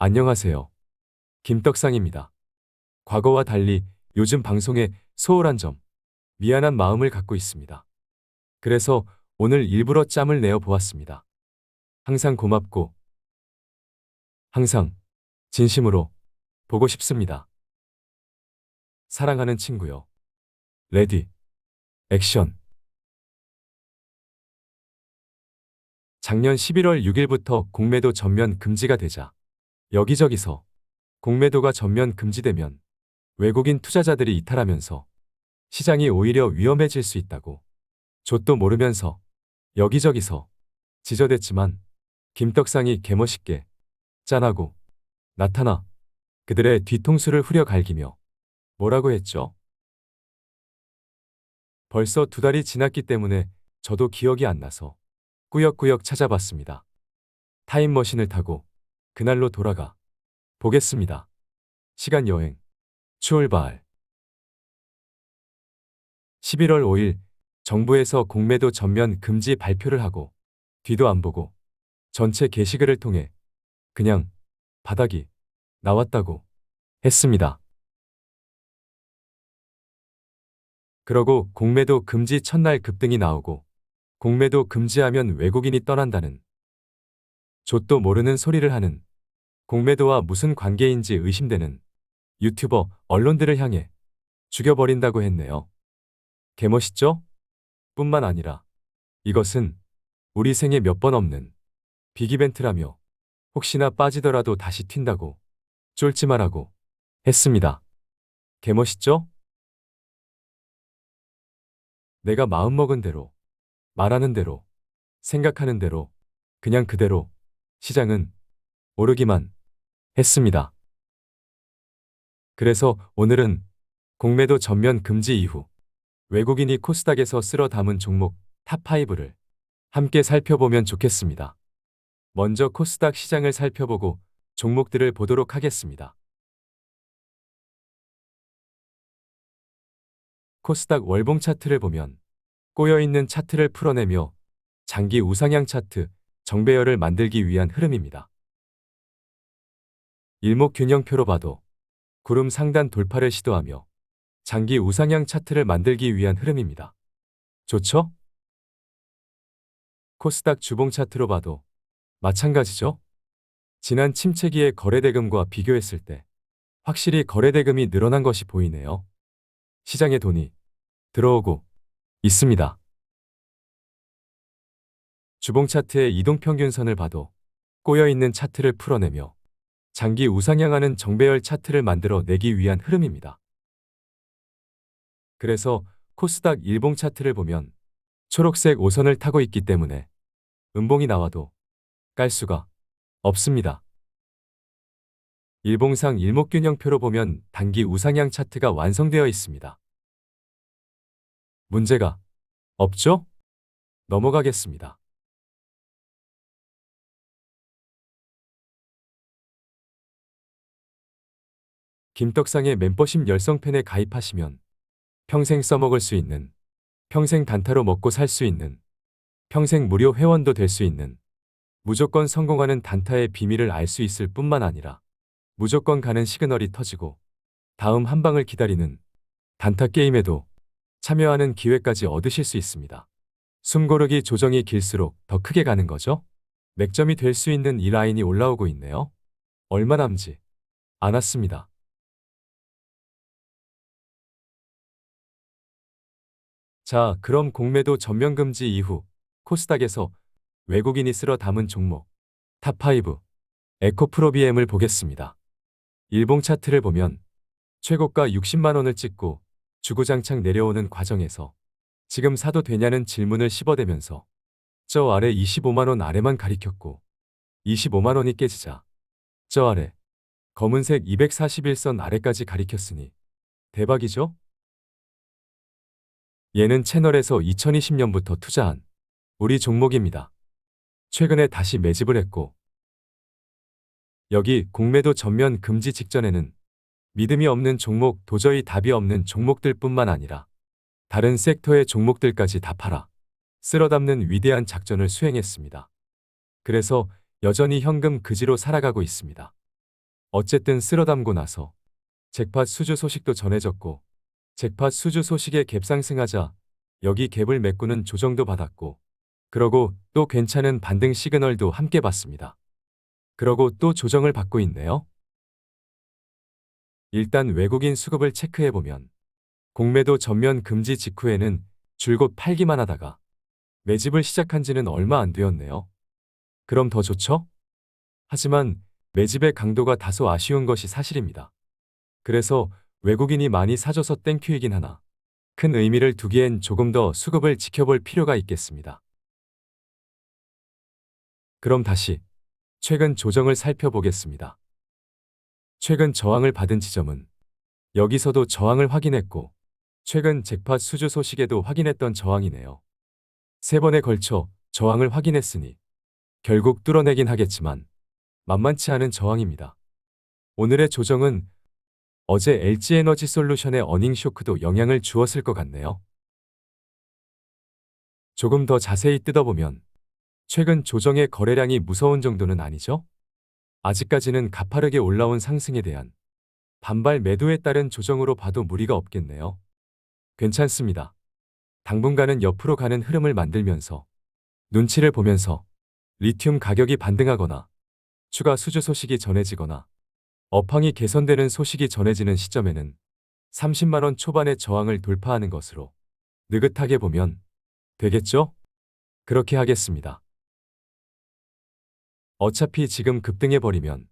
안녕하세요. 김떡상입니다. 과거와 달리 요즘 방송에 소홀한 점, 미안한 마음을 갖고 있습니다. 그래서 오늘 일부러 짬을 내어 보았습니다. 항상 고맙고, 항상 진심으로 보고 싶습니다. 사랑하는 친구요. 레디, 액션. 작년 11월 6일부터 공매도 전면 금지가 되자 여기저기서 공매도가 전면 금지되면 외국인 투자자들이 이탈하면서 시장이 오히려 위험해질 수 있다고 좆도 모르면서 여기저기서 지저댔지만 김떡상이 개멋있게 짠하고 나타나 그들의 뒤통수를 후려 갈기며 뭐라고 했죠? 벌써 2달이 지났기 때문에 저도 기억이 안 나서 꾸역꾸역 찾아봤습니다. 타임머신을 타고 그날로 돌아가 보겠습니다. 시간 여행 출발. 11월 5일 정부에서 공매도 전면 금지 발표를 하고 뒤도 안 보고 전체 게시글을 통해 그냥 바닥이 나왔다고 했습니다. 그러고 공매도 금지 첫날 급등이 나오고 공매도 금지하면 외국인이 떠난다는 좆도 모르는 소리를 하는 공매도와 무슨 관계인지 의심되는 유튜버 언론들을 향해 죽여버린다고 했네요. 개멋있죠? 뿐만 아니라 이것은 우리 생에 몇 번 없는 빅이벤트라며 혹시나 빠지더라도 다시 튄다고 쫄지 말라고 했습니다. 개멋있죠? 내가 마음먹은 대로, 말하는 대로, 생각하는 대로, 그냥 그대로 시장은 오르기만 했습니다. 그래서 오늘은 공매도 전면 금지 이후 외국인이 코스닥에서 쓸어 담은 종목 탑5를 함께 살펴보면 좋겠습니다. 먼저 코스닥 시장을 살펴보고 종목들을 보도록 하겠습니다. 코스닥 월봉 차트를 보면 꼬여있는 차트를 풀어내며 장기 우상향 차트 정배열을 만들기 위한 흐름입니다. 일목균형표로 봐도 구름 상단 돌파를 시도하며 장기 우상향 차트를 만들기 위한 흐름입니다. 좋죠? 코스닥 주봉 차트로 봐도 마찬가지죠? 지난 침체기의 거래대금과 비교했을 때 확실히 거래대금이 늘어난 것이 보이네요. 시장에 돈이 들어오고 있습니다. 주봉 차트의 이동평균선을 봐도 꼬여있는 차트를 풀어내며 장기 우상향하는 정배열 차트를 만들어 내기 위한 흐름입니다. 그래서 코스닥 일봉 차트를 보면 초록색 5선을 타고 있기 때문에 음봉이 나와도 깔 수가 없습니다. 일봉상 일목균형표로 보면 단기 우상향 차트가 완성되어 있습니다. 문제가 없죠? 넘어가겠습니다. 김떡상의 멤버십 열성팬에 가입하시면 평생 써먹을 수 있는, 평생 단타로 먹고 살 수 있는, 평생 무료 회원도 될 수 있는, 무조건 성공하는 단타의 비밀을 알 수 있을 뿐만 아니라 무조건 가는 시그널이 터지고 다음 한 방을 기다리는 단타 게임에도 참여하는 기회까지 얻으실 수 있습니다. 숨고르기 조정이 길수록 더 크게 가는 거죠? 맥점이 될 수 있는 이 라인이 올라오고 있네요. 얼마 남지 않았습니다. 자, 그럼 공매도 전면 금지 이후 코스닥에서 외국인이 쓸어 담은 종목 탑5 에코프로비엠을 보겠습니다. 일봉 차트를 보면 최고가 60만 원을 찍고 주구장창 내려오는 과정에서 지금 사도 되냐는 질문을 씹어대면서 저 아래 25만 원 아래만 가리켰고 25만 원이 깨지자 저 아래 검은색 241선 아래까지 가리켰으니 대박이죠? 얘는 채널에서 2020년부터 투자한 우리 종목입니다. 최근에 다시 매집을 했고 여기 공매도 전면 금지 직전에는 믿음이 없는 종목, 도저히 답이 없는 종목들 뿐만 아니라 다른 섹터의 종목들까지 다 팔아 쓸어 담는 위대한 작전을 수행했습니다. 그래서 여전히 현금 그지로 살아가고 있습니다. 어쨌든 쓸어담고 나서 잭팟 수주 소식도 전해졌고 잭팟 수주 소식에 갭 상승하자 여기 갭을 메꾸는 조정도 받았고 그러고 또 괜찮은 반등 시그널도 함께 봤습니다. 그러고 또 조정을 받고 있네요. 일단 외국인 수급을 체크해보면 공매도 전면 금지 직후에는 줄곧 팔기만 하다가 매집을 시작한 지는 얼마 안 되었네요. 그럼 더 좋죠? 하지만 매집의 강도가 다소 아쉬운 것이 사실입니다. 그래서 외국인이 많이 사줘서 땡큐이긴 하나 큰 의미를 두기엔 조금 더 수급을 지켜볼 필요가 있겠습니다. 그럼 다시 최근 조정을 살펴보겠습니다. 최근 저항을 받은 지점은 여기서도 저항을 확인했고 최근 잭팟 수주 소식에도 확인했던 저항이네요. 세 번에 걸쳐 저항을 확인했으니 결국 뚫어내긴 하겠지만 만만치 않은 저항입니다. 오늘의 조정은 어제 LG에너지솔루션의 어닝 쇼크도 영향을 주었을 것 같네요. 조금 더 자세히 뜯어보면 최근 조정의 거래량이 무서운 정도는 아니죠? 아직까지는 가파르게 올라온 상승에 대한 반발 매도에 따른 조정으로 봐도 무리가 없겠네요. 괜찮습니다. 당분간은 옆으로 가는 흐름을 만들면서 눈치를 보면서 리튬 가격이 반등하거나 추가 수주 소식이 전해지거나 업황이 개선되는 소식이 전해지는 시점에는 30만 원 초반의 저항을 돌파하는 것으로 느긋하게 보면 되겠죠? 그렇게 하겠습니다. 어차피 지금 급등해버리면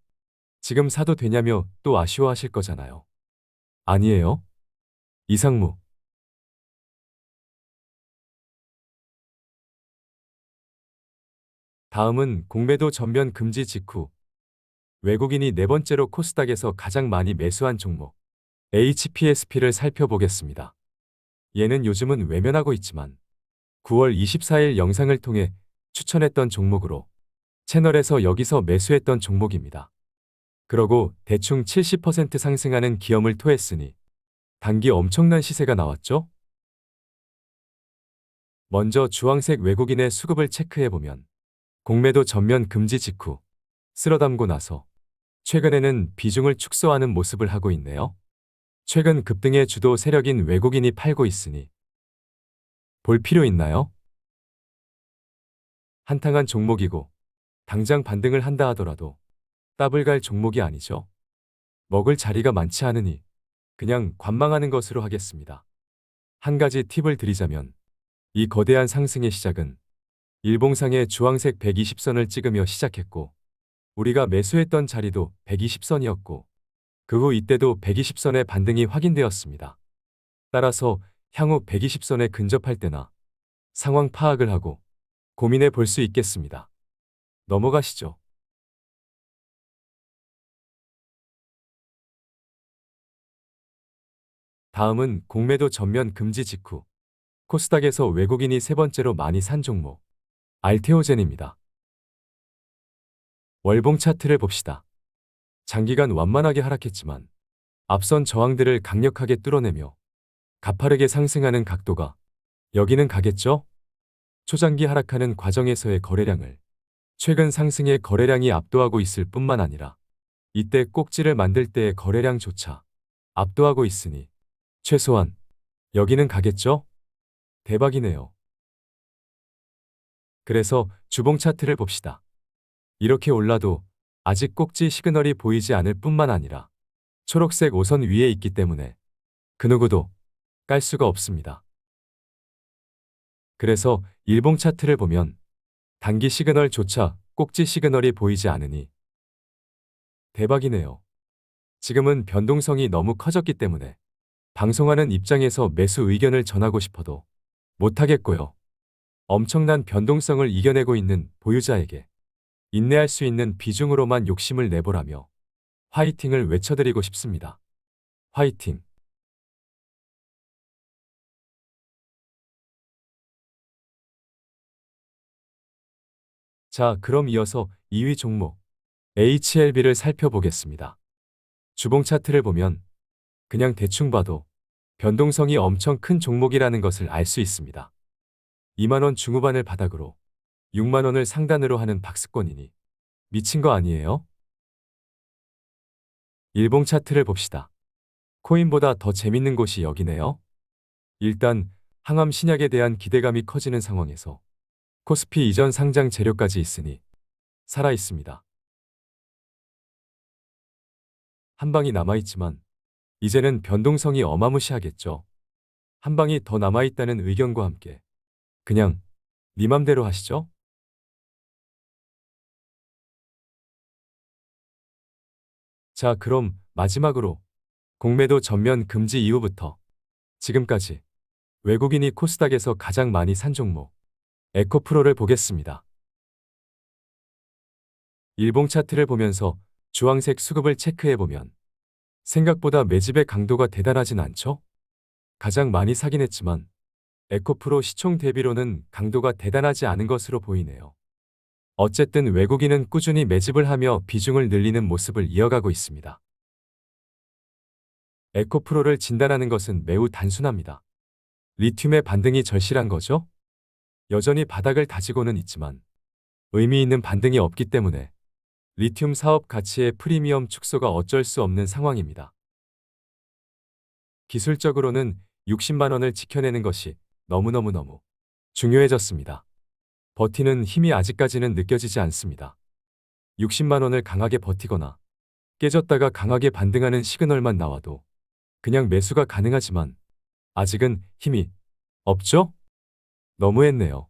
지금 사도 되냐며 또 아쉬워하실 거잖아요. 아니에요? 이상무. 다음은 공매도 전면 금지 직후 외국인이 네 번째로 코스닥에서 가장 많이 매수한 종목 HPSP를 살펴보겠습니다. 얘는 요즘은 외면하고 있지만 9월 24일 영상을 통해 추천했던 종목으로 채널에서 여기서 매수했던 종목입니다. 그러고 대충 70% 상승하는 기염을 토했으니 단기 엄청난 시세가 나왔죠? 먼저 주황색 외국인의 수급을 체크해보면 공매도 전면 금지 직후 쓸어담고 나서 최근에는 비중을 축소하는 모습을 하고 있네요. 최근 급등의 주도 세력인 외국인이 팔고 있으니 볼 필요 있나요? 한탕한 종목이고 당장 반등을 한다 하더라도 따블 갈 종목이 아니죠. 먹을 자리가 많지 않으니 그냥 관망하는 것으로 하겠습니다. 한 가지 팁을 드리자면 이 거대한 상승의 시작은 일봉상의 주황색 120선을 찍으며 시작했고 우리가 매수했던 자리도 120선이었고 그 후 이때도 120선의 반등이 확인되었습니다. 따라서 향후 120선에 근접할 때나 상황 파악을 하고 고민해 볼 수 있겠습니다. 넘어가시죠. 다음은 공매도 전면 금지 직후 코스닥에서 외국인이 세 번째로 많이 산 종목 알테오젠입니다. 월봉 차트를 봅시다. 장기간 완만하게 하락했지만 앞선 저항들을 강력하게 뚫어내며 가파르게 상승하는 각도가 여기는 가겠죠? 초장기 하락하는 과정에서의 거래량을 최근 상승의 거래량이 압도하고 있을 뿐만 아니라 이때 꼭지를 만들 때의 거래량조차 압도하고 있으니 최소한 여기는 가겠죠? 대박이네요. 그래서 주봉 차트를 봅시다. 이렇게 올라도 아직 꼭지 시그널이 보이지 않을 뿐만 아니라 초록색 오선 위에 있기 때문에 그 누구도 깔 수가 없습니다. 그래서 일봉 차트를 보면 단기 시그널조차 꼭지 시그널이 보이지 않으니 대박이네요. 지금은 변동성이 너무 커졌기 때문에 방송하는 입장에서 매수 의견을 전하고 싶어도 못하겠고요. 엄청난 변동성을 이겨내고 있는 보유자에게 인내할 수 있는 비중으로만 욕심을 내보라며 화이팅을 외쳐드리고 싶습니다. 화이팅! 자, 그럼 이어서 2위 종목 HLB를 살펴보겠습니다. 주봉 차트를 보면 그냥 대충 봐도 변동성이 엄청 큰 종목이라는 것을 알 수 있습니다. 2만 원 중후반을 바닥으로 6만 원을 상단으로 하는 박스권이니 미친 거 아니에요? 일봉 차트를 봅시다. 코인보다 더 재밌는 곳이 여기네요. 일단 항암 신약에 대한 기대감이 커지는 상황에서 코스피 이전 상장 재료까지 있으니 살아 있습니다. 한 방이 남아있지만 이제는 변동성이 어마무시하겠죠. 한 방이 더 남아있다는 의견과 함께 그냥 네 맘대로 하시죠. 자, 그럼 마지막으로 공매도 전면 금지 이후부터 지금까지 외국인이 코스닥에서 가장 많이 산 종목 에코프로를 보겠습니다. 일봉 차트를 보면서 주황색 수급을 체크해보면 생각보다 매집의 강도가 대단하진 않죠? 가장 많이 사긴 했지만 에코프로 시총 대비로는 강도가 대단하지 않은 것으로 보이네요. 어쨌든 외국인은 꾸준히 매집을 하며 비중을 늘리는 모습을 이어가고 있습니다. 에코프로를 진단하는 것은 매우 단순합니다. 리튬의 반등이 절실한 거죠? 여전히 바닥을 다지고는 있지만 의미 있는 반등이 없기 때문에 리튬 사업 가치의 프리미엄 축소가 어쩔 수 없는 상황입니다. 기술적으로는 60만 원을 지켜내는 것이 너무너무 중요해졌습니다. 버티는 힘이 아직까지는 느껴지지 않습니다. 60만 원을 강하게 버티거나 깨졌다가 강하게 반등하는 시그널만 나와도 그냥 매수가 가능하지만 아직은 힘이 없죠? 너무했네요.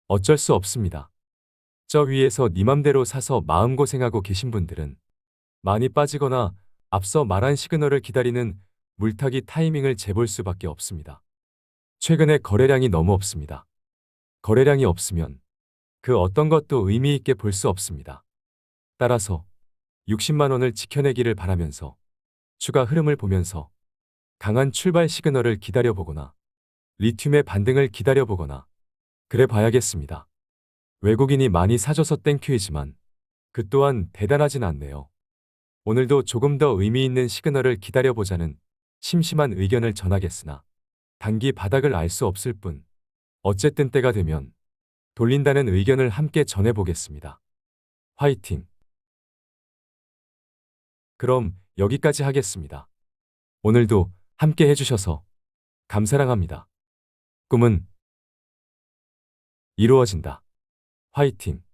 어쩔 수 없습니다. 저 위에서 네 맘대로 사서 마음고생하고 계신 분들은 많이 빠지거나 앞서 말한 시그널을 기다리는 물타기 타이밍을 재볼 수밖에 없습니다. 최근에 거래량이 너무 없습니다. 거래량이 없으면 그 어떤 것도 의미 있게 볼 수 없습니다. 따라서 60만 원을 지켜내기를 바라면서 추가 흐름을 보면서 강한 출발 시그널을 기다려보거나 리튬의 반등을 기다려보거나 그래 봐야겠습니다. 외국인이 많이 사줘서 땡큐이지만 그 또한 대단하진 않네요. 오늘도 조금 더 의미 있는 시그널을 기다려보자는 심심한 의견을 전하겠으나 단기 바닥을 알 수 없을 뿐 어쨌든 때가 되면 돌린다는 의견을 함께 전해보겠습니다. 화이팅! 그럼 여기까지 하겠습니다. 오늘도 함께 해주셔서 감사합니다. 꿈은 이루어진다. 화이팅!